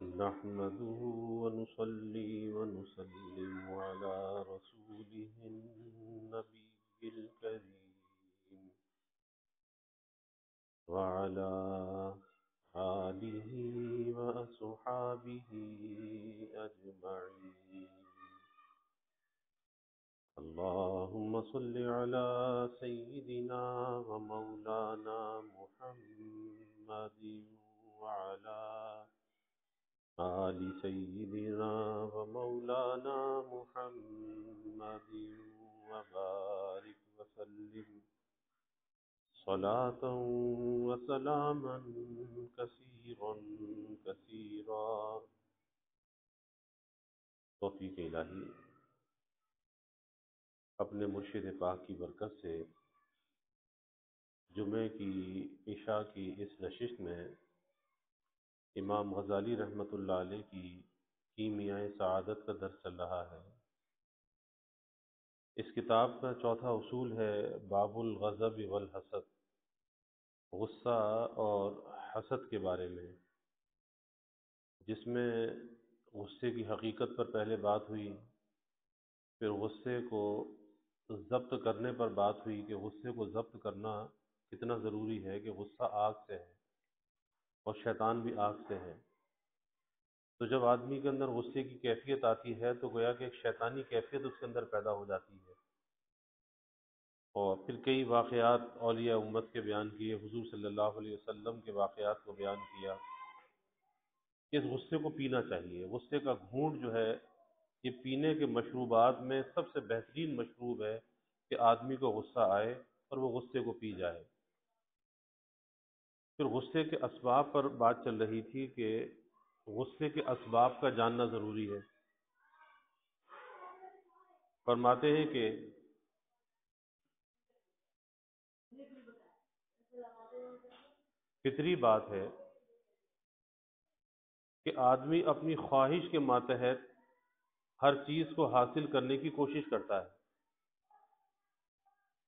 نحمده ونصلي ونسلم على رسوله النبي الكريم وعلى آله وأصحابه أجمعين. اللهم صل على سيدنا ومولانا محمد وعلى آل سيدنا ومولانا محمد وبارك وسلم صلاة وسلاما كثيرا كثيرا. توفیق الہی اپنے مرشد پاک کی برکت سے جمعے کی عشاء کی اس نشست میں امام غزالی رحمۃ اللہ علیہ کی کیمیائے سعادت کا درس چل رہا ہے. اس کتاب کا چوتھا اصول ہے باب الغضب والحسد، غصہ اور حسد کے بارے میں، جس میں غصے کی حقیقت پر پہلے بات ہوئی، پھر غصے کو ضبط کرنے پر بات ہوئی کہ غصے کو ضبط کرنا کتنا ضروری ہے، کہ غصہ آگ سے ہے اور شیطان بھی آگ سے ہے. تو جب آدمی کے اندر غصے کی کیفیت آتی ہے تو گویا کہ ایک شیطانی کیفیت اس کے اندر پیدا ہو جاتی ہے. اور پھر کئی واقعات اولیاء امت کے بیان کیے، حضور صلی اللہ علیہ وسلم کے واقعات کو بیان کیا کہ اس غصے کو پینا چاہیے. غصے کا گھونٹ جو ہے یہ پینے کے مشروبات میں سب سے بہترین مشروب ہے کہ آدمی کو غصہ آئے اور وہ غصے کو پی جائے. پھر غصے کے اسباب پر بات چل رہی تھی کہ غصے کے اسباب کا جاننا ضروری ہے. فرماتے ہیں کہ فطری بات ہے کہ آدمی اپنی خواہش کے ماتحت ہر چیز کو حاصل کرنے کی کوشش کرتا ہے.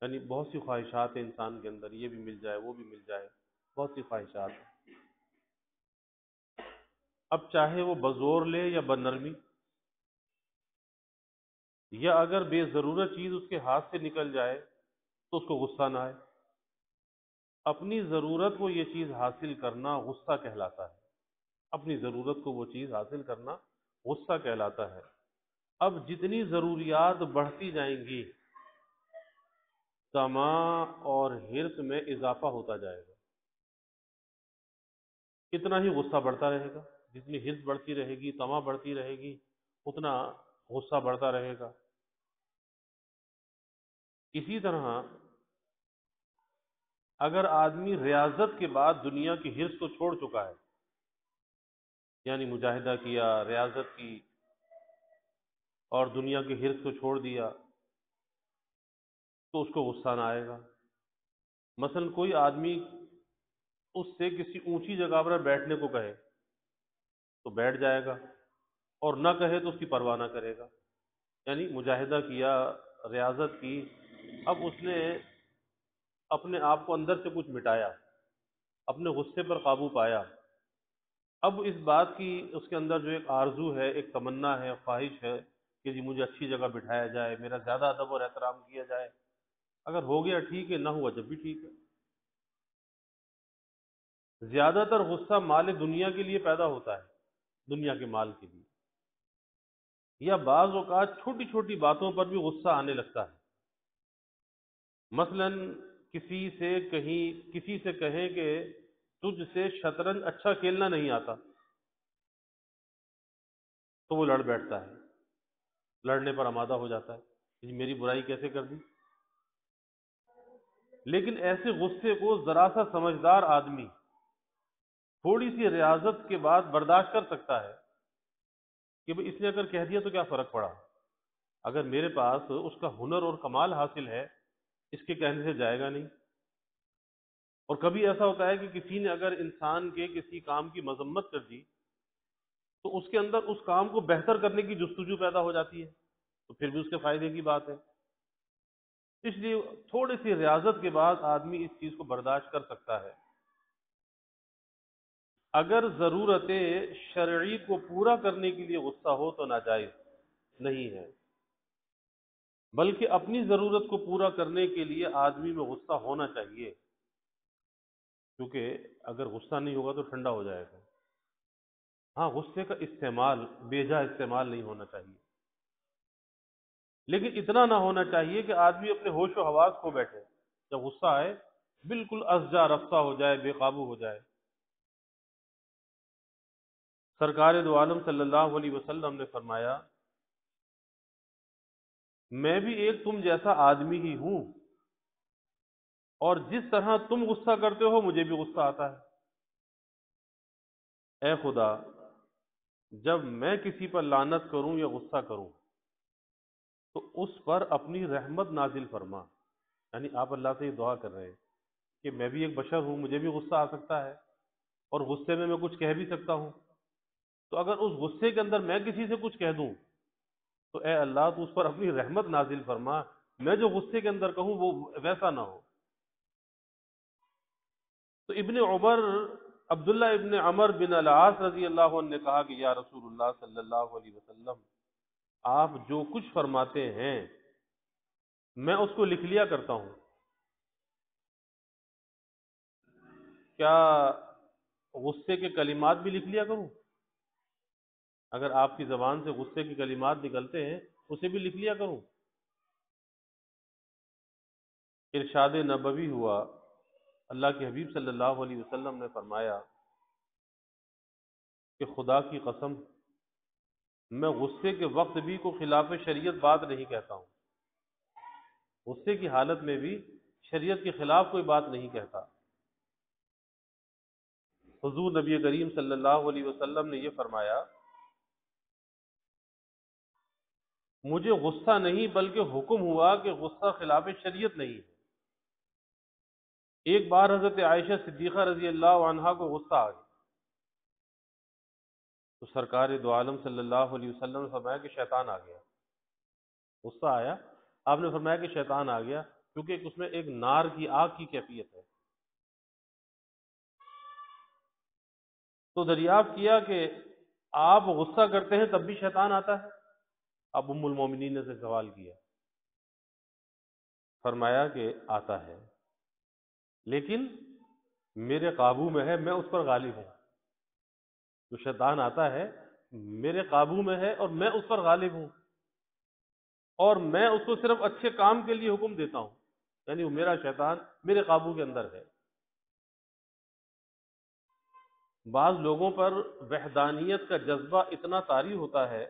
یعنی بہت سی خواہشات ہیں انسان کے اندر، یہ بھی مل جائے وہ بھی مل جائے، بہت سی خواہشات ہیں. اب چاہے وہ بزور لے یا بنرمی، یا اگر بے ضرورت چیز اس کے ہاتھ سے نکل جائے تو اس کو غصہ نہ آئے. اپنی ضرورت کو یہ چیز حاصل کرنا غصہ کہلاتا ہے. اپنی ضرورت کو وہ چیز حاصل کرنا غصہ کہلاتا ہے. اب جتنی ضروریات بڑھتی جائیں گی طمع اور حرص میں اضافہ ہوتا جائے گا، اتنا ہی غصہ بڑھتا رہے گا. جتنی حرص بڑھتی رہے گی، طمع بڑھتی رہے گی، اتنا غصہ بڑھتا رہے گا. اسی طرح اگر آدمی ریاضت کے بعد دنیا کی حرص کو چھوڑ چکا ہے، یعنی مجاہدہ کیا، ریاضت کی اور دنیا کی حرص کو چھوڑ دیا، تو اس کو غصہ نہ آئے گا. مثلا کوئی آدمی اس سے کسی اونچی جگہ پر بیٹھنے کو کہے تو بیٹھ جائے گا، اور نہ کہے تو اس کی پرواہ نہ کرے گا. یعنی مجاہدہ کیا، ریاضت کی، اب اس نے اپنے آپ کو اندر سے کچھ مٹایا، اپنے غصے پر قابو پایا. اب اس بات کی اس کے اندر جو ایک آرزو ہے، ایک تمنا ہے، خواہش ہے کہ جی مجھے اچھی جگہ بٹھایا جائے، میرا زیادہ ادب اور احترام کیا جائے. اگر ہو گیا ٹھیک ہے، نہ ہوا جب بھی ٹھیک ہے. زیادہ تر غصہ مال دنیا کے لیے پیدا ہوتا ہے، دنیا کے مال کے لیے، یا بعض اوقات چھوٹی چھوٹی باتوں پر بھی غصہ آنے لگتا ہے. مثلا کسی سے کہیں کہ تجھ سے شطرنج اچھا کھیلنا نہیں آتا، تو وہ لڑ بیٹھتا ہے، لڑنے پر آمادہ ہو جاتا ہے کہ میری برائی کیسے کر دی. لیکن ایسے غصے کو ذرا سا سمجھدار آدمی تھوڑی سی ریاضت کے بعد برداشت کر سکتا ہے کہ بھئی اس نے اگر کہہ دیا تو کیا فرق پڑا، اگر میرے پاس اس کا ہنر اور کمال حاصل ہے، اس کے کہنے سے جائے گا نہیں. اور کبھی ایسا ہوتا ہے کہ کسی نے اگر انسان کے کسی کام کی مذمت کر دی تو اس کے اندر اس کام کو بہتر کرنے کی جستجو پیدا ہو جاتی ہے، تو پھر بھی اس کے فائدے کی بات ہے. اس لیے تھوڑی سی ریاضت کے بعد آدمی اس چیز کو برداشت کر سکتا ہے. اگر ضرورت شرعی کو پورا کرنے کے لیے غصہ ہو تو ناجائز نہیں ہے، بلکہ اپنی ضرورت کو پورا کرنے کے لیے آدمی میں غصہ ہونا چاہیے، کیونکہ اگر غصہ نہیں ہوگا تو ٹھنڈا ہو جائے گا۔ ہاں، غصے کا استعمال بیجا استعمال نہیں ہونا چاہیے، لیکن اتنا نہ ہونا چاہیے کہ آدمی اپنے ہوش و حواس کھو بیٹھے، جب غصہ آئے بالکل ازجا رفتہ ہو جائے، بے قابو ہو جائے۔ سرکار دو عالم صلی اللہ علیہ وسلم نے فرمایا، میں بھی ایک تم جیسا آدمی ہی ہوں، اور جس طرح تم غصہ کرتے ہو مجھے بھی غصہ آتا ہے۔ اے خدا، جب میں کسی پر لعنت کروں یا غصہ کروں تو اس پر اپنی رحمت نازل فرما۔ یعنی آپ اللہ سے یہ دعا کر رہے ہیں کہ میں بھی ایک بشر ہوں، مجھے بھی غصہ آ سکتا ہے، اور غصے میں کچھ کہہ بھی سکتا ہوں، تو اگر اس غصے کے اندر میں کسی سے کچھ کہہ دوں تو اے اللہ تو اس پر اپنی رحمت نازل فرما، میں جو غصے کے اندر کہوں وہ ویسا نہ ہو۔ تو ابن عمر عبداللہ ابن عمر بن العاص رضی اللہ عنہ نے کہا کہ یا رسول اللہ صلی اللہ علیہ وسلم، آپ جو کچھ فرماتے ہیں میں اس کو لکھ لیا کرتا ہوں، کیا غصے کے کلمات بھی لکھ لیا کروں؟ اگر آپ کی زبان سے غصے کے کلمات نکلتے ہیں اسے بھی لکھ لیا کروں؟ ارشاد نبوی ہوا، اللہ کے حبیب صلی اللہ علیہ وسلم نے فرمایا کہ خدا کی قسم، میں غصے کے وقت بھی کوئی خلاف شریعت بات نہیں کہتا ہوں، غصے کی حالت میں بھی شریعت کے خلاف کوئی بات نہیں کہتا۔ حضور نبی کریم صلی اللہ علیہ وسلم نے یہ فرمایا، مجھے غصہ نہیں بلکہ حکم ہوا کہ غصہ خلاف شریعت نہیں ہے۔ ایک بار حضرت عائشہ صدیقہ رضی اللہ عنہا کو غصہ آ گیا تو سرکار دو عالم صلی اللہ علیہ وسلم نے فرمایا کہ شیطان آ گیا۔ غصہ آیا، آپ نے فرمایا کہ شیطان آ گیا، کیونکہ اس میں ایک نار کی آگ کی کیفیت ہے۔ تو دریافت کیا کہ آپ غصہ کرتے ہیں تب بھی شیطان آتا ہے؟ اب ام المومنین نے سے سوال کیا، فرمایا کہ آتا ہے، لیکن میرے قابو میں ہے، میں اس پر غالب ہوں۔ جو شیطان آتا ہے میرے قابو میں ہے اور میں اس پر غالب ہوں، اور میں اس کو صرف اچھے کام کے لیے حکم دیتا ہوں، یعنی وہ میرا شیطان میرے قابو کے اندر ہے۔ بعض لوگوں پر وحدانیت کا جذبہ اتنا طاری ہوتا ہے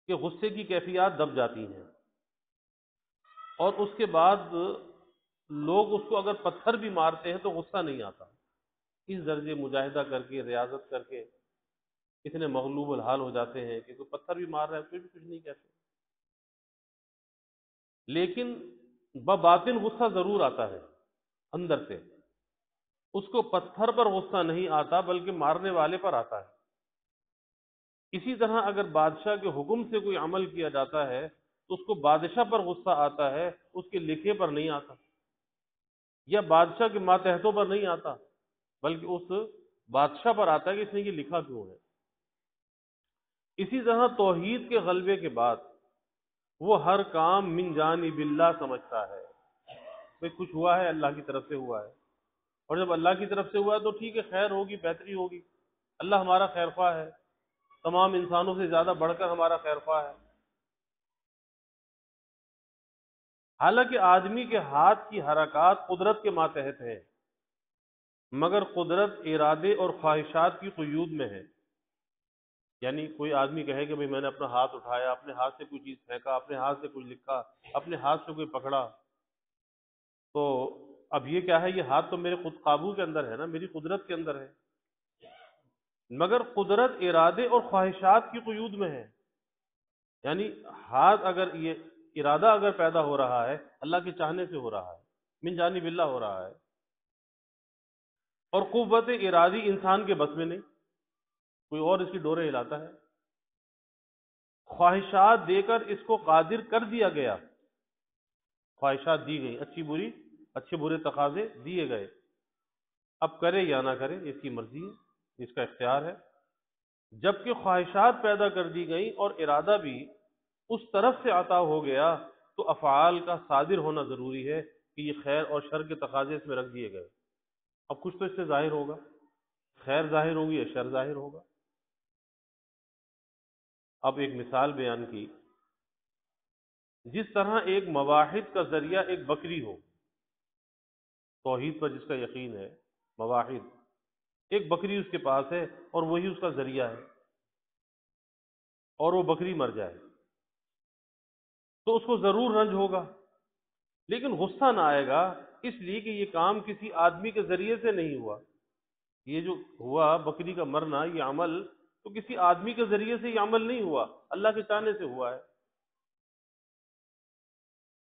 کہ غصے کی کیفیات دب جاتی ہیں، اور اس کے بعد لوگ اس کو اگر پتھر بھی مارتے ہیں تو غصہ نہیں آتا۔ اس درجے مجاہدہ کر کے، ریاضت کر کے اتنے مغلوب الحال ہو جاتے ہیں کہ کوئی پتھر بھی مار رہا ہے پھر بھی کچھ نہیں کہتے۔ لیکن بباطن غصہ ضرور آتا ہے اندر سے، اس کو پتھر پر غصہ نہیں آتا بلکہ مارنے والے پر آتا ہے۔ اسی طرح اگر بادشاہ کے حکم سے کوئی عمل کیا جاتا ہے تو اس کو بادشاہ پر غصہ آتا ہے، اس کے لکھے پر نہیں آتا، یا بادشاہ کے ماتحتوں پر نہیں آتا، بلکہ اس بادشاہ پر آتا ہے کہ اس نے یہ لکھا کیوں ہے۔ اسی طرح توحید کے غلبے کے بعد وہ ہر کام من جانب اللہ سمجھتا ہے، بھئی کچھ ہوا ہے اللہ کی طرف سے ہوا ہے، اور جب اللہ کی طرف سے ہوا ہے تو ٹھیک ہے، خیر ہوگی، بہتری ہوگی، اللہ ہمارا خیر خواہ ہے، تمام انسانوں سے زیادہ بڑھ کر ہمارا خیر خواہ ہے۔ حالانکہ آدمی کے ہاتھ کی حرکات قدرت کے ماتحت ہیں، مگر قدرت ارادے اور خواہشات کی قیود میں ہے۔ یعنی کوئی آدمی کہے کہ بھئی میں نے اپنا ہاتھ اٹھایا، اپنے ہاتھ سے کوئی چیز پھینکا، اپنے ہاتھ سے کچھ لکھا، اپنے ہاتھ سے کوئی پکڑا، تو اب یہ کیا ہے، یہ ہاتھ تو میرے خود قابو کے اندر ہے نا، میری قدرت کے اندر ہے، مگر قدرت ارادے اور خواہشات کی قیود میں ہے۔ یعنی ہاتھ اگر یہ ارادہ اگر پیدا ہو رہا ہے اللہ کے چاہنے سے ہو رہا ہے، من جانب اللہ ہو رہا ہے، اور قوت ارادی انسان کے بس میں نہیں، کوئی اور اس کی ڈوریں ہلاتا ہے۔ خواہشات دے کر اس کو قادر کر دیا گیا، خواہشات دی گئی، اچھی بری، اچھے برے تقاضے دیے گئے، اب کرے یا نہ کرے اس کی مرضی ہے، اس کا اختیار ہے۔ جبکہ خواہشات پیدا کر دی گئیں اور ارادہ بھی اس طرف سے عطا ہو گیا، تو افعال کا صادر ہونا ضروری ہے کہ یہ خیر اور شر کے تقاضے اس میں رکھ دیے گئے۔ اب کچھ تو اس سے ظاہر ہوگا، خیر ظاہر ہوگی یا شر ظاہر ہوگا۔ اب ایک مثال بیان کی، جس طرح ایک مواحد کا ذریعہ ایک بکری ہو، توحید پر جس کا یقین ہے، مواحد، ایک بکری اس کے پاس ہے اور وہی اس کا ذریعہ ہے، اور وہ بکری مر جائے تو اس کو ضرور رنج ہوگا، لیکن غصہ نہ آئے گا، اس لیے کہ یہ کام کسی آدمی کے ذریعے سے نہیں ہوا۔ یہ جو ہوا بکری کا مرنا، یہ عمل تو کسی آدمی کے ذریعے سے یہ عمل نہیں ہوا، اللہ کے چاہنے سے ہوا ہے۔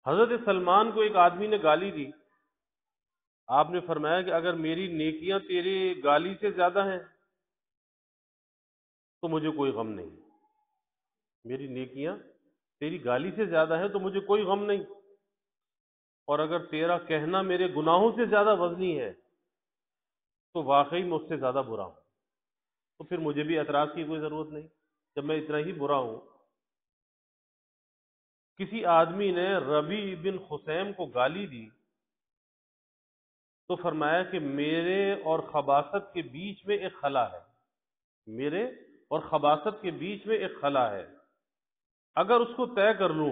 حضرت سلمان کو ایک آدمی نے گالی دی، آپ نے فرمایا کہ اگر میری نیکیاں تیرے گالی سے زیادہ ہیں تو مجھے کوئی غم نہیں، میری نیکیاں تیری گالی سے زیادہ ہیں تو مجھے کوئی غم نہیں، اور اگر تیرا کہنا میرے گناہوں سے زیادہ وزنی ہے تو واقعی میں اس سے زیادہ برا ہوں، تو پھر مجھے بھی اعتراض کی کوئی ضرورت نہیں جب میں اتنا ہی برا ہوں۔ کسی آدمی نے ربی بن خثیم کو گالی دی تو فرمایا کہ میرے اور خباثت کے بیچ میں ایک خلا ہے، میرے اور خباثت کے بیچ میں ایک خلا ہے، اگر اس کو طے کر لوں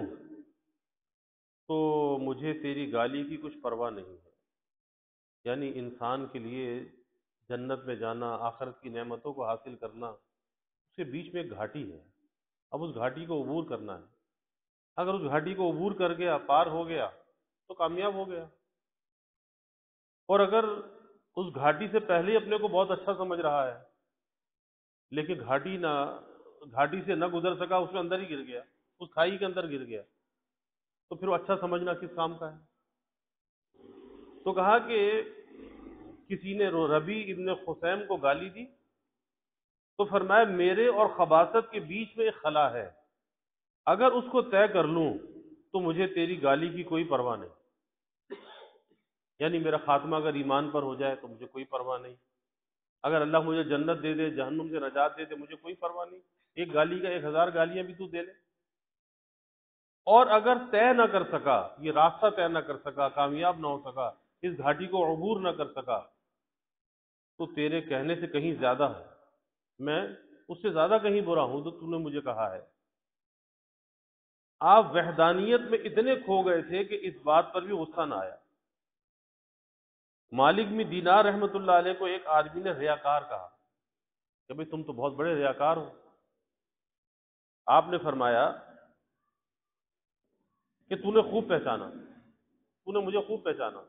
تو مجھے تیری گالی کی کچھ پرواہ نہیں ہے۔ یعنی انسان کے لیے جنت میں جانا، آخرت کی نعمتوں کو حاصل کرنا، اس کے بیچ میں ایک گھاٹی ہے، اب اس گھاٹی کو عبور کرنا ہے۔ اگر اس گھاٹی کو عبور کر گیا، پار ہو گیا تو کامیاب ہو گیا، اور اگر اس گھاٹی سے پہلے ہی اپنے کو بہت اچھا سمجھ رہا ہے لیکن گھاٹی سے نہ گزر سکا، اس میں اندر ہی گر گیا، اس کھائی کے اندر گر گیا، تو پھر وہ اچھا سمجھنا کس کام کا ہے؟ تو کہا کہ کسی نے ربی ابن خثیم کو گالی دی تو فرمایا میرے اور خباثت کے بیچ میں ایک خلا ہے، اگر اس کو طے کر لوں تو مجھے تیری گالی کی کوئی پرواہ نہیں۔ یعنی میرا خاتمہ اگر ایمان پر ہو جائے تو مجھے کوئی پرواہ نہیں، اگر اللہ مجھے جنت دے دے، جہنم سے نجات دے دے، مجھے کوئی پرواہ نہیں، ایک گالی کا 1000 گالیاں بھی تو دے لے۔ اور اگر طے نہ کر سکا، یہ راستہ طے نہ کر سکا، کامیاب نہ ہو سکا، اس گھاٹی کو عبور نہ کر سکا، تو تیرے کہنے سے کہیں زیادہ ہے، میں اس سے زیادہ کہیں برا ہوں تو تو نے مجھے کہا ہے۔ آپ وحدانیت میں اتنے کھو گئے تھے کہ اس بات پر بھی غصہ نہ آیا۔ مالک بن دینار رحمۃ اللہ علیہ کو ایک آدمی نے ریاکار کہا کہ بھئی تم تو بہت بڑے ریاکار ہو۔ آپ نے فرمایا کہ تو نے خوب پہچانا، تو نے مجھے خوب پہچانا،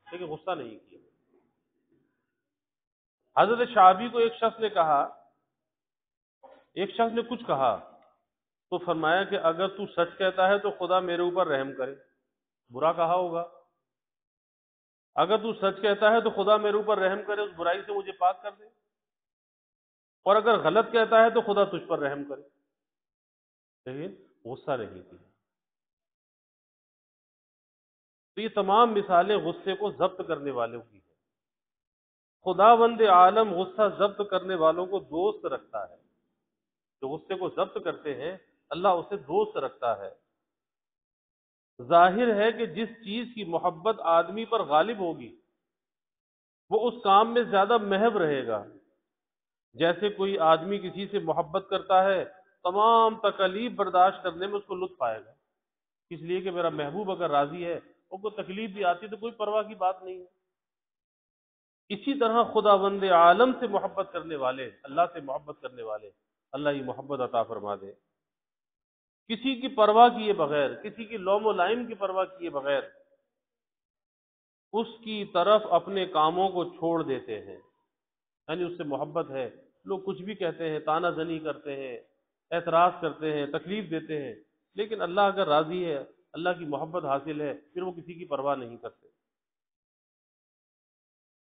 لیکن غصہ نہیں کیا۔ حضرت شعبی کو ایک شخص نے کچھ کہا تو فرمایا کہ اگر تو سچ کہتا ہے تو خدا میرے اوپر رحم کرے، برا کہا ہوگا، اگر تو سچ کہتا ہے تو خدا میرے اوپر رحم کرے، اس برائی سے مجھے پاک کر دے، اور اگر غلط کہتا ہے تو خدا تجھ پر رحم کرے، لیکن غصہ نہیں کیا۔ تو یہ تمام مثالیں غصے کو ضبط کرنے والوں کی ہیں۔ خداوند عالم غصہ ضبط کرنے والوں کو دوست رکھتا ہے، جو غصے کو ضبط کرتے ہیں اللہ اسے دوست رکھتا ہے۔ ظاہر ہے کہ جس چیز کی محبت آدمی پر غالب ہوگی وہ اس کام میں زیادہ محو رہے گا۔ جیسے کوئی آدمی کسی سے محبت کرتا ہے، تمام تکلیف برداشت کرنے میں اس کو لطف آئے گا، اس لیے کہ میرا محبوب اگر راضی ہے، وہ کوئی تکلیف بھی آتی تو کوئی پرواہ کی بات نہیں ہے۔ اسی طرح خداوند عالم سے محبت کرنے والے، اللہ سے محبت کرنے والے، اللہ یہ محبت عطا فرما دے، کسی کی پرواہ کیے بغیر، کسی کی لوم و لائم کی پرواہ کیے بغیر اس کی طرف اپنے کاموں کو چھوڑ دیتے ہیں۔ یعنی اس سے محبت ہے، لوگ کچھ بھی کہتے ہیں، تانا زنی کرتے ہیں، اعتراض کرتے ہیں، تکلیف دیتے ہیں، لیکن اللہ اگر راضی ہے، اللہ کی محبت حاصل ہے، پھر وہ کسی کی پرواہ نہیں کرتے۔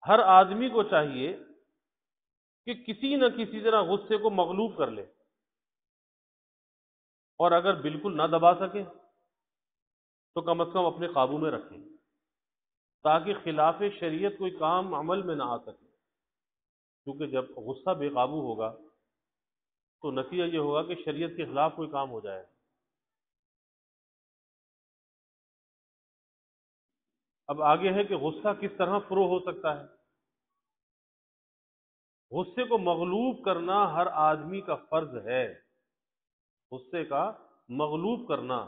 ہر آدمی کو چاہیے کہ کسی نہ کسی طرح غصے کو مغلوب کر لے، اور اگر بالکل نہ دبا سکے تو کم از کم اپنے قابو میں رکھیں، تاکہ خلاف شریعت کوئی کام عمل میں نہ آ سکے۔ کیونکہ جب غصہ بے قابو ہوگا تو نتیجہ یہ ہوگا کہ شریعت کے خلاف کوئی کام ہو جائے۔ اب آگے ہے کہ غصہ کس طرح فروغ ہو سکتا ہے۔ غصے کو مغلوب کرنا ہر آدمی کا فرض ہے۔ غصے کا مغلوب کرنا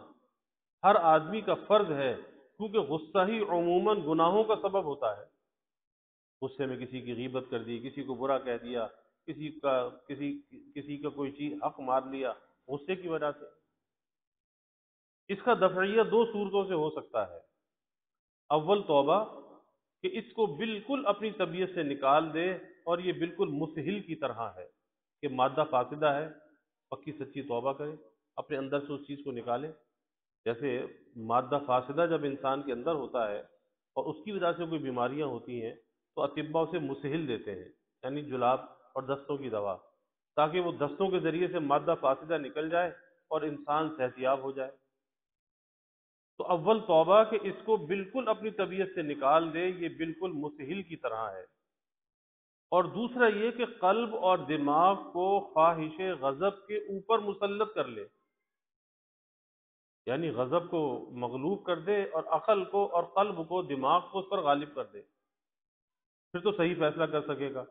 ہر آدمی کا فرض ہے، کیونکہ غصہ ہی عموماً گناہوں کا سبب ہوتا ہے۔ غصے میں کسی کی غیبت کر دی، کسی کو برا کہہ دیا، کسی کا کوئی چیز حق مار لیا، غصے کی وجہ سے۔ اس کا دفعیہ دو صورتوں سے ہو سکتا ہے۔ اول توبہ، کہ اس کو بالکل اپنی طبیعت سے نکال دے، اور یہ بالکل مسہل کی طرح ہے کہ مادہ فاسدہ ہے، پکی سچی توبہ کرے، اپنے اندر سے اس چیز کو نکالے۔ جیسے مادہ فاسدہ جب انسان کے اندر ہوتا ہے اور اس کی وجہ سے کوئی بیماریاں ہوتی ہیں تو اطباء اسے مسہل دیتے ہیں، یعنی جلاب اور دستوں کی دوا، تاکہ وہ دستوں کے ذریعے سے مادہ فاسدہ نکل جائے اور انسان صحت یاب ہو جائے۔ تو اول توبہ کہ اس کو بالکل اپنی طبیعت سے نکال دے، یہ بالکل مسہل کی طرح ہے۔ اور دوسرا یہ کہ قلب اور دماغ کو خواہش غضب کے اوپر مسلط کر لے، یعنی غضب کو مغلوب کر دے اور عقل کو اور قلب کو، دماغ کو اس پر غالب کر دے، پھر تو صحیح فیصلہ کر سکے گا۔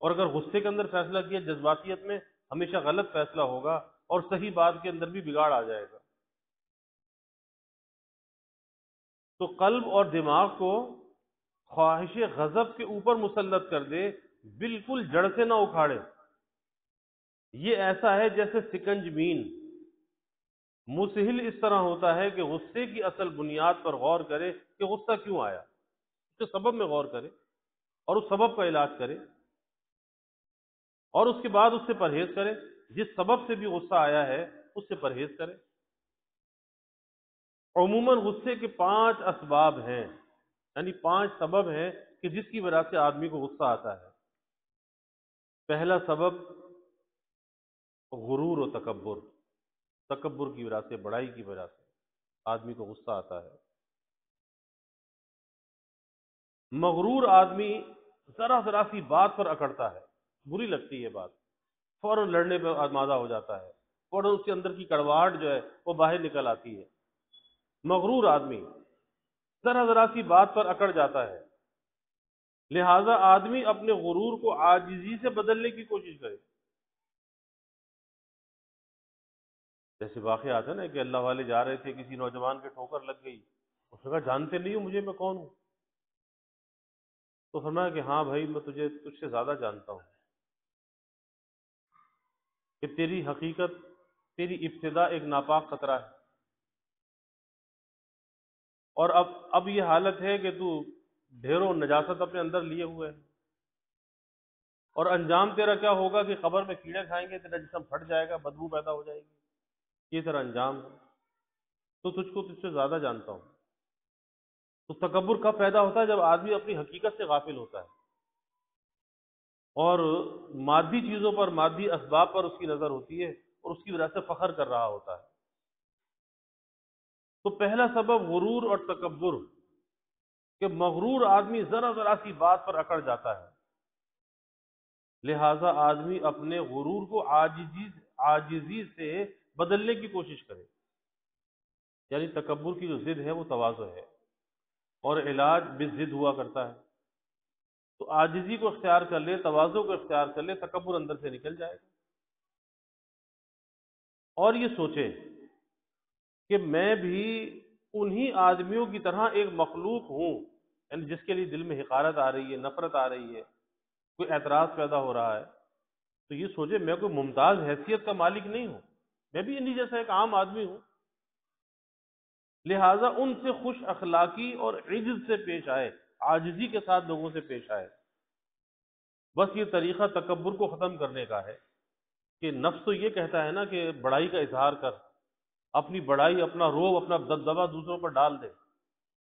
اور اگر غصے کے اندر فیصلہ کیا جذباتیت میں، ہمیشہ غلط فیصلہ ہوگا اور صحیح بات کے اندر بھی بگاڑ آ جائے گا۔ تو قلب اور دماغ کو خواہش غضب کے اوپر مسلط کر دے، بالکل جڑ سے نہ اکھاڑے۔ یہ ایسا ہے جیسے سکنج بین۔ مسہل اس طرح ہوتا ہے کہ غصے کی اصل بنیاد پر غور کرے کہ غصہ کیوں آیا، اس کے سبب میں غور کرے اور اس سبب کا علاج کرے، اور اس کے بعد اس سے پرہیز کرے۔ جس سبب سے بھی غصہ آیا ہے اس سے پرہیز کرے۔ عموماً غصے کے 5 اسباب ہیں، یعنی 5 سبب ہیں کہ جس کی وجہ سے آدمی کو غصہ آتا ہے۔ پہلا سبب غرور و تکبر، تکبر کی وجہ سے، بڑائی کی وجہ سے آدمی کو غصہ آتا ہے۔ مغرور آدمی ذرا ذرا سی بات پر اکڑتا ہے، بری لگتی ہے بات، فوراً لڑنے پہ آمادہ ہو جاتا ہے، فوراً اس کے اندر کی کڑواہٹ جو ہے وہ باہر نکل آتی ہے۔ مغرور آدمی ذرا ذرا سی بات پر اکڑ جاتا ہے، لہذا آدمی اپنے غرور کو عاجزی سے بدلنے کی کوشش کرے۔ جیسے واقعات ہے نا کہ اللہ والے جا رہے تھے، کسی نوجوان کے ٹھوکر لگ گئی، اس نے کہا جانتے نہیں ہو مجھے، میں کون ہوں؟ تو فرمایا کہ ہاں بھائی، میں تجھ سے زیادہ جانتا ہوں کہ تیری حقیقت، تیری ابتدا ایک ناپاک خطرہ ہے، اور اب یہ حالت ہے کہ تو ڈھیروں نجاست اپنے اندر لیے ہوئے ہے، اور انجام تیرا کیا ہوگا کہ قبر میں کیڑے کھائیں گے، تیرا جسم پھٹ جائے گا، بدبو پیدا ہو جائے گی، یہ تیرا انجام ہے، تو تجھ سے زیادہ جانتا ہوں۔ تو تکبر کب پیدا ہوتا ہے؟ جب آدمی اپنی حقیقت سے غافل ہوتا ہے اور مادی چیزوں پر، مادی اسباب پر اس کی نظر ہوتی ہے اور اس کی وجہ سے فخر کر رہا ہوتا ہے۔ تو پہلا سبب غرور اور تکبر، کہ مغرور آدمی ذرا ذرا سی بات پر اکڑ جاتا ہے، لہذا آدمی اپنے غرور کو عاجزی سے بدلنے کی کوشش کرے۔ یعنی تکبر کی جو ضد ہے وہ تواضع ہے، اور علاج بالضد ہوا کرتا ہے۔ تو عاجزی کو اختیار کر لے، تواضع کو اختیار کر لے، تکبر اندر سے نکل جائے گا، اور یہ سوچے کہ میں بھی انہی آدمیوں کی طرح ایک مخلوق ہوں، یعنی جس کے لیے دل میں حقارت آ رہی ہے، نفرت آ رہی ہے، کوئی اعتراض پیدا ہو رہا ہے، تو یہ سوچے میں کوئی ممتاز حیثیت کا مالک نہیں ہوں، میں بھی انہی جیسا ایک عام آدمی ہوں، لہٰذا ان سے خوش اخلاقی اور عجز سے پیش آئے، عاجزی کے ساتھ لوگوں سے پیش آئے۔ بس یہ طریقہ تکبر کو ختم کرنے کا ہے، کہ نفس تو یہ کہتا ہے نا کہ بڑائی کا اظہار کر، اپنی بڑائی، اپنا روب، اپنا دبدبہ دوسروں پر ڈال دے،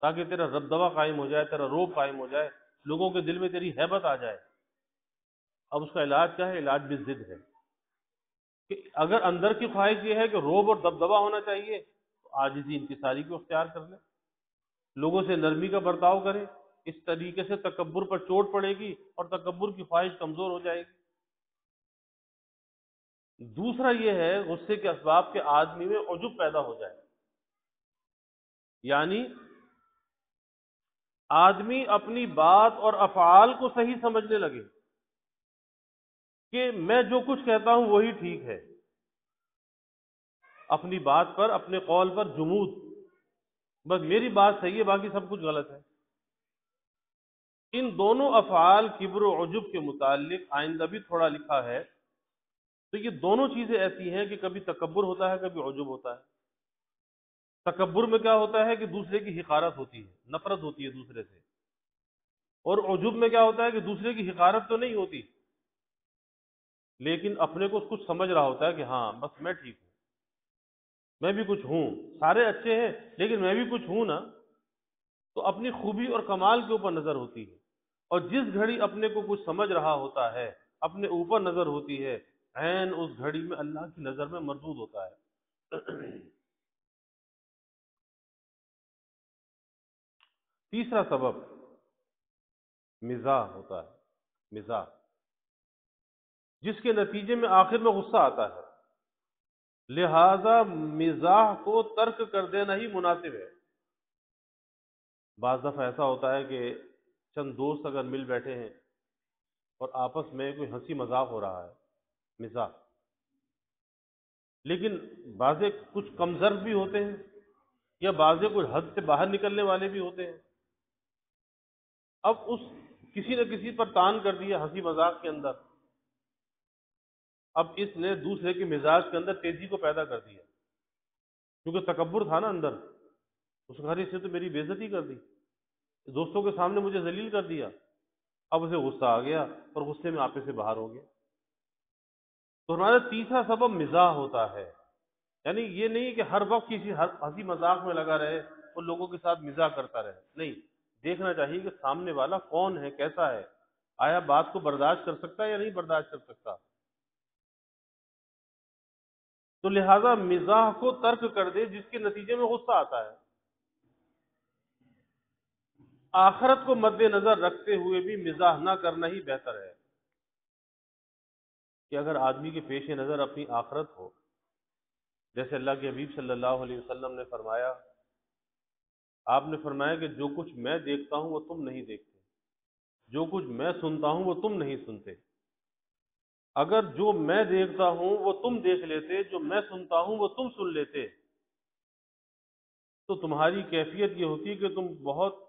تاکہ تیرا دبدبہ قائم ہو جائے، تیرا روب قائم ہو جائے، لوگوں کے دل میں تیری ہیبت آ جائے۔ اب اس کا علاج کیا ہے؟ علاج بالضد ہے، کہ اگر اندر کی خواہش یہ ہے کہ روب اور دبدبہ ہونا چاہیے، تو عاجزی انکساری کو اختیار کر لے، لوگوں سے نرمی کا برتاؤ کرے، اس طریقے سے تکبر پر چوٹ پڑے گی اور تکبر کی خواہش کمزور ہو جائے گی۔ دوسرا یہ ہے غصے کے اسباب کے آدمی میں عجب پیدا ہو جائے، یعنی آدمی اپنی بات اور افعال کو صحیح سمجھنے لگے کہ میں جو کچھ کہتا ہوں وہی ٹھیک ہے، اپنی بات پر، اپنے قول پر جمود، بس میری بات صحیح ہے باقی سب کچھ غلط ہے۔ ان دونوں افعال کبر و عجب کے متعلق آئندہ بھی تھوڑا لکھا ہے، تو یہ دونوں چیزیں ایسی ہیں کہ کبھی تکبر ہوتا ہے، کبھی عجب ہوتا ہے۔ تکبر میں کیا ہوتا ہے کہ دوسرے کی حقارت ہوتی ہے، نفرت ہوتی ہے دوسرے سے، اور عجب میں کیا ہوتا ہے کہ دوسرے کی حقارت تو نہیں ہوتی لیکن اپنے کو کچھ سمجھ رہا ہوتا ہے کہ ہاں بس میں ٹھیک ہوں، میں بھی کچھ ہوں، سارے اچھے ہیں لیکن میں بھی کچھ ہوں نا، تو اپنی خوبی اور کمال کے اوپر نظر ہوتی ہے، اور جس گھڑی اپنے کو کچھ سمجھ رہا ہوتا ہے، اپنے اوپر نظر ہوتی ہے، عین اس گھڑی میں اللہ کی نظر میں مردود ہوتا ہے۔ تیسرا سبب مزاح ہوتا ہے، مزاح، جس کے نتیجے میں آخر میں غصہ آتا ہے، لہذا مزاح کو ترک کر دینا ہی مناسب ہے۔ بعض دفعہ ایسا ہوتا ہے کہ چند دوست اگر مل بیٹھے ہیں اور آپس میں کوئی ہنسی مذاق ہو رہا ہے، مزاح، لیکن بعضے کچھ کم ظرف بھی ہوتے ہیں یا بعضے کچھ حد سے باہر نکلنے والے بھی ہوتے ہیں۔ اب اس کسی نہ کسی پر تان کر دیا ہنسی مذاق کے اندر، اب اس نے دوسرے کے مزاج کے اندر تیزی کو پیدا کر دیا، کیونکہ تکبر تھا نا اندر، اس نے سے تو میری بے عزتی کر دی، دوستوں کے سامنے مجھے ذلیل کر دیا، اب اسے غصہ آ گیا اور غصے میں آپے سے باہر ہو گیا۔ تو ہمارا تیسرا سبب مزاح ہوتا ہے، یعنی یہ نہیں کہ ہر وقت کسی ہنسی مذاق میں لگا رہے اور لوگوں کے ساتھ مزاح کرتا رہے، نہیں، دیکھنا چاہیے کہ سامنے والا کون ہے، کیسا ہے، آیا بات کو برداشت کر سکتا ہے یا نہیں برداشت کر سکتا۔ تو لہذا مزاح کو ترک کر دے جس کے نتیجے میں غصہ آتا ہے۔ آخرت کو مد نظر رکھتے ہوئے بھی مزاح نہ کرنا ہی بہتر ہے، کہ اگر آدمی کے پیش نظر اپنی آخرت ہو، جیسے اللہ کے حبیب صلی اللہ علیہ وسلم نے فرمایا، آپ نے فرمایا کہ جو کچھ میں دیکھتا ہوں وہ تم نہیں دیکھتے، جو کچھ میں سنتا ہوں وہ تم نہیں سنتے، اگر جو میں دیکھتا ہوں وہ تم دیکھ لیتے، جو میں سنتا ہوں وہ تم سن لیتے، تو تمہاری کیفیت یہ ہوتی کہ تم بہت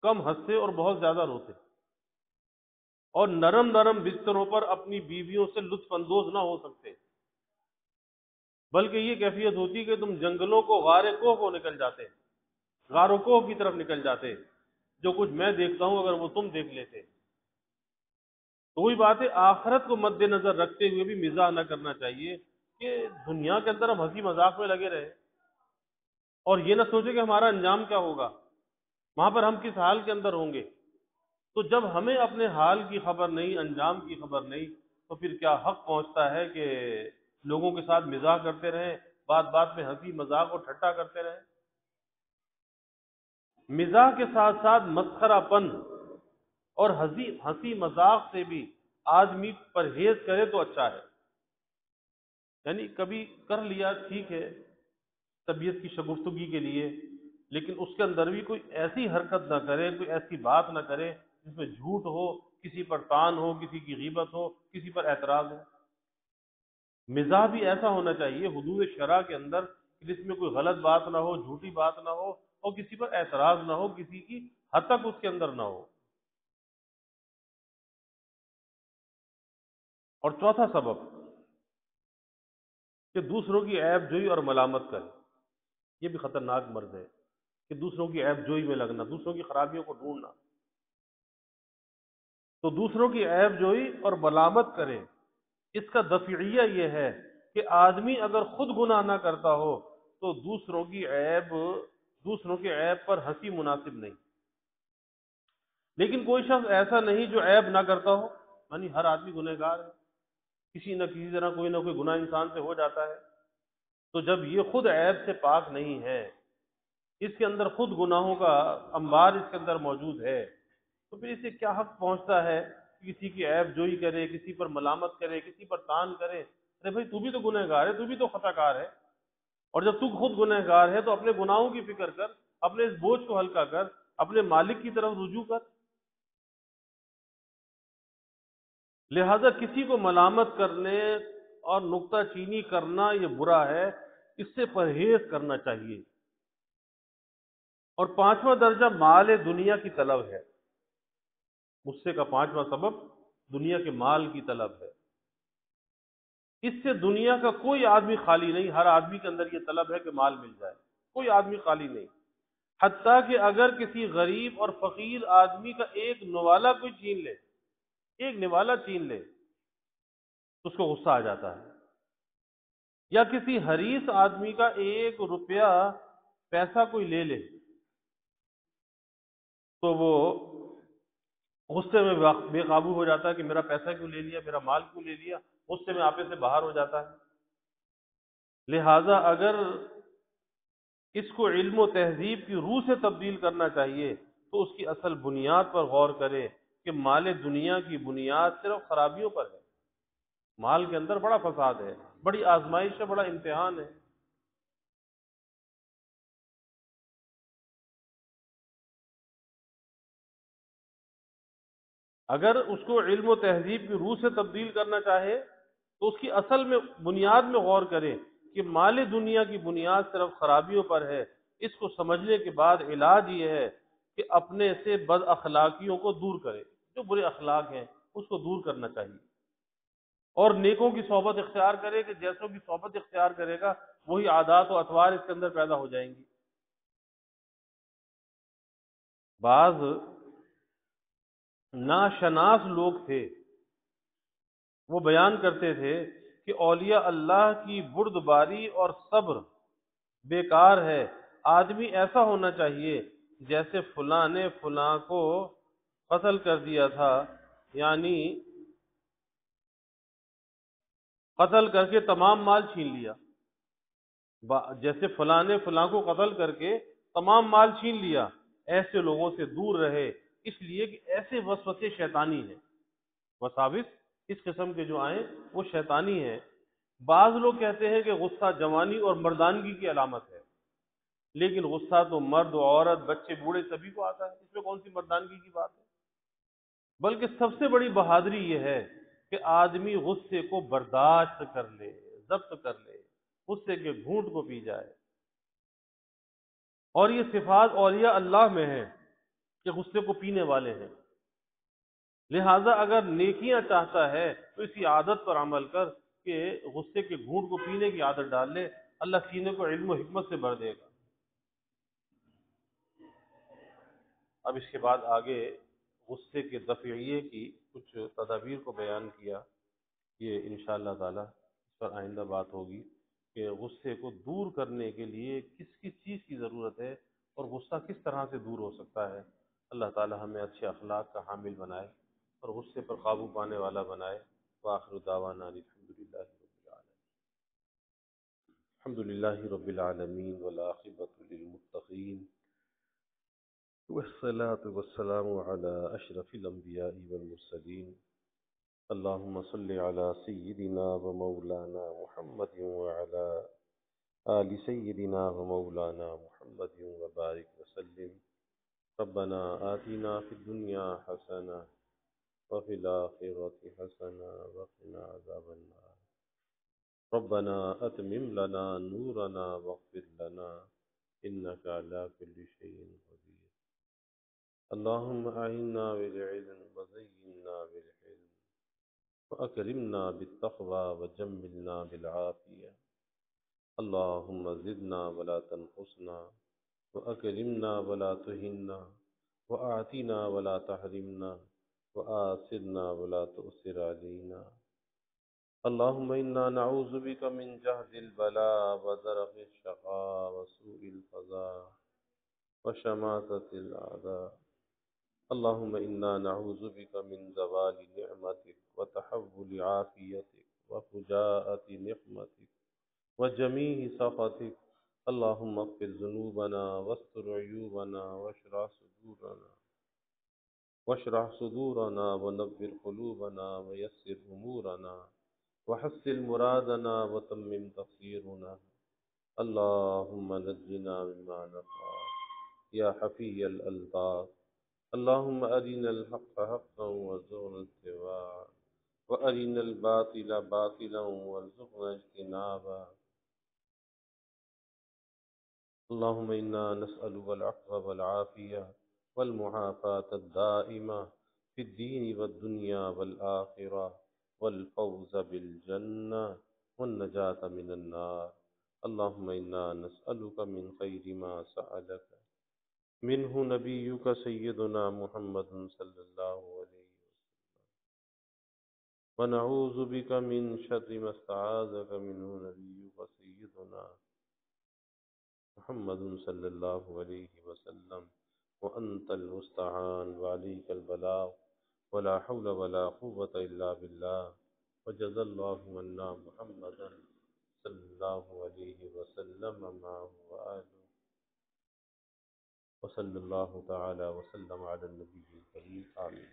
کم ہنستے اور بہت زیادہ روتے، اور نرم نرم بستروں پر اپنی بیویوں سے لطف اندوز نہ ہو سکتے، بلکہ یہ کیفیت ہوتی کہ تم جنگلوں کو، غار کوہ کو نکل جاتے، غار و کوہ کی طرف نکل جاتے، جو کچھ میں دیکھتا ہوں اگر وہ تم دیکھ لیتے۔ تو وہی بات ہے، آخرت کو مد نظر رکھتے ہوئے بھی مزاح نہ کرنا چاہیے، کہ دنیا کے اندر ہم ہنسی مذاق میں لگے رہے اور یہ نہ سوچے کہ ہمارا انجام کیا ہوگا، وہاں پر ہم کس حال کے اندر ہوں گے۔ تو جب ہمیں اپنے حال کی خبر نہیں، انجام کی خبر نہیں، تو پھر کیا حق پہنچتا ہے کہ لوگوں کے ساتھ مزاح کرتے رہیں، بات بات میں ہنسی مذاق اور ٹھٹا کرتے رہیں۔ مزاح کے ساتھ ساتھ مسخرہ پن اور ہنسی مذاق سے بھی آدمی پرہیز کرے تو اچھا ہے، یعنی کبھی کر لیا ٹھیک ہے طبیعت کی شگفتگی کے لیے، لیکن اس کے اندر بھی کوئی ایسی حرکت نہ کرے، کوئی ایسی بات نہ کرے جس میں جھوٹ ہو، کسی پر تان ہو، کسی کی غیبت ہو، کسی پر اعتراض ہو۔ مزاح بھی ایسا ہونا چاہیے حدود شرع کے اندر کہ جس میں کوئی غلط بات نہ ہو، جھوٹی بات نہ ہو، اور کسی پر اعتراض نہ ہو، کسی کی حد تک اس کے اندر نہ ہو۔ اور چوتھا سبب کہ دوسروں کی عیب جوئی اور ملامت کرے، یہ بھی خطرناک مرض ہے، کہ دوسروں کی عیب جوئی میں لگنا، دوسروں کی خرابیوں کو ڈھونڈنا۔ تو دوسروں کی عیب جوئی اور ملامت کرے، اس کا دفعیہ یہ ہے کہ آدمی اگر خود گناہ نہ کرتا ہو تو دوسروں کے عیب پر ہنسی مناسب نہیں، لیکن کوئی شخص ایسا نہیں جو عیب نہ کرتا ہو، یعنی ہر آدمی گنہگار ہے، کسی نہ کسی طرح کوئی نہ کوئی گناہ انسان سے ہو جاتا ہے، تو جب یہ خود عیب سے پاک نہیں ہے، اس کے اندر خود گناہوں کا انبار اس کے اندر موجود ہے، تو پھر اسے کیا حق پہنچتا ہے کہ کسی کی عیب جوئی کرے، کسی پر ملامت کرے، کسی پر طعن کرے؟ ارے بھائی تو بھی تو گنہ گار ہے، تو بھی تو خطا کار ہے، اور جب تو خود گنہ گار ہے تو اپنے گناہوں کی فکر کر، اپنے اس بوجھ کو ہلکا کر، اپنے مالک کی طرف رجوع کر۔ لہذا کسی کو ملامت کرنے اور نکتہ چینی کرنا یہ برا ہے، اس سے پرہیز کرنا چاہیے۔ اور پانچواں درجہ مال دنیا کی طلب ہے۔ غصے کا پانچواں سبب دنیا کے مال کی طلب ہے۔ اس سے دنیا کا کوئی آدمی خالی نہیں، ہر آدمی کے اندر یہ طلب ہے کہ مال مل جائے، کوئی آدمی خالی نہیں۔ حتیٰ کہ اگر کسی غریب اور فقیر آدمی کا ایک نوالا کوئی چھین لے، ایک نوالا چھین لے تو اس کو غصہ آ جاتا ہے، یا کسی حریص آدمی کا 1 روپیہ پیسہ کوئی لے لے تو وہ غصے میں بے قابو ہو جاتا ہے کہ میرا پیسہ کیوں لے لیا، میرا مال کیوں لے لیا، غصے میں آپے سے باہر ہو جاتا ہے۔ لہٰذا اگر اس کو علم و تہذیب کی روح سے تبدیل کرنا چاہیے تو اس کی اصل بنیاد پر غور کرے کہ مال دنیا کی بنیاد صرف خرابیوں پر ہے۔ مال کے اندر بڑا فساد ہے، بڑی آزمائش ہے، بڑا امتحان ہے۔ اگر اس کو علم و تہذیب کی روح سے تبدیل کرنا چاہے تو اس کی اصل میں بنیاد میں غور کرے کہ مال دنیا کی بنیاد صرف خرابیوں پر ہے۔ اس کو سمجھنے کے بعد علاج یہ ہے کہ اپنے سے بد اخلاقیوں کو دور کرے، جو برے اخلاق ہیں اس کو دور کرنا چاہیے، اور نیکوں کی صحبت اختیار کرے کہ جیسوں کی صحبت اختیار کرے گا وہی عادات و اطوار اس کے اندر پیدا ہو جائیں گی۔ بعض ناشناس لوگ تھے، وہ بیان کرتے تھے کہ اولیاء اللہ کی بردباری اور صبر بیکار ہے، آدمی ایسا ہونا چاہیے جیسے فلاں نے فلاں کو قتل کر دیا تھا، یعنی قتل کر کے تمام مال چھین لیا، جیسے فلاں نے فلاں کو قتل کر کے تمام مال چھین لیا۔ ایسے لوگوں سے دور رہے، اس لیے کہ ایسے وسوسے شیطانی ہیں، وساوس اس قسم کے جو آئیں وہ شیطانی ہیں۔ بعض لوگ کہتے ہیں کہ غصہ جوانی اور مردانگی کی علامت ہے، لیکن غصہ تو مرد و عورت بچے بوڑھے سبھی کو آتا ہے، اس میں کون سی مردانگی کی بات ہے؟ بلکہ سب سے بڑی بہادری یہ ہے کہ آدمی غصے کو برداشت کر لے، ضبط کر لے، غصے کے گھونٹ کو پی جائے۔ اور یہ صفات اولیاء اللہ میں ہے کہ غصے کو پینے والے ہیں۔ لہٰذا اگر نیکیاں چاہتا ہے تو اسی عادت پر عمل کر کہ غصے کے گھونٹ کو پینے کی عادت ڈال لے، اللہ سینے کو علم و حکمت سے بھر دے گا۔ اب اس کے بعد آگے غصے کے دفعیے کی کچھ تدابیر کو بیان کیا، یہ انشاءاللہ تعالی اس پر آئندہ بات ہوگی کہ غصے کو دور کرنے کے لیے کس کس چیز کی ضرورت ہے اور غصہ کس طرح سے دور ہو سکتا ہے۔ اللہ تعالی ہمیں اچھے اخلاق کا حامل بنائے اور غصے پر قابو پانے والا بنائے۔ وآخر دعوانا الحمد للہ رب العالمین والعاقبۃ للمتقین والصلاة والسلام على أشرف الأنبياء والمرسلين اللهم صل على سيدنا ومولانا محمد وعلى آل سيدنا ومولانا محمد وبارك وسلم ربنا آتنا في الدنيا حسنة وفي الآخرة حسنة وقنا عذاب النار ربنا أتمم لنا نورنا واغفر لنا إنك على كل شيء قدير اللهم أعنا بالعلم وزينا بالحلم وأكرمنا بالتقوى وجملنا بالعافية اللهم زدنا ولا تنقصنا وأكرمنا ولا تهنا وأعطنا ولا تحرمنا وآثرنا ولا تؤثر علينا اللهم إنا نعوذ بك من جهد البلاء ودرك الشقاء وسوء القضاء وشماتة الأعداء اللهم إنا نعوذ بك من زوال نعمتك وتحول عافيتك وفجاءة نقمتك وجميع سخطك اللهم اغفر ذنوبنا واستر عيوبنا واشرح صدورنا ونبر قلوبنا ويسر أمورنا وحسن مرادنا وتمم تقصيرنا. اللهم نجنا مما نخاف يا حفي الألطاف. اللهم أرنا الحق حقا وارزقنا اتباعه وأرنا الباطل باطلا وارزقنا اجتنابه. اللهم إنا نسألك العفو والعافية والمعافاة الدائمة في الدين والدنيا والآخرة والفوز بالجنة والنجاة من النار. اللهم إنا نسألك من خير ما سألك منه نبيك سيدنا محمد صلى الله عليه وسلم، ونعوذ بك من شر ما استعاذك منه نبيك سيدنا محمد صلى الله عليه وسلم. وأنت المستعان وعليك البلاغ ولا حول ولا قوة إلا بالله. وجزا الله عنا محمدا صلى الله عليه وسلم معه وآله، وصلى الله تعالى وسلم على النبي الكريم. آمين.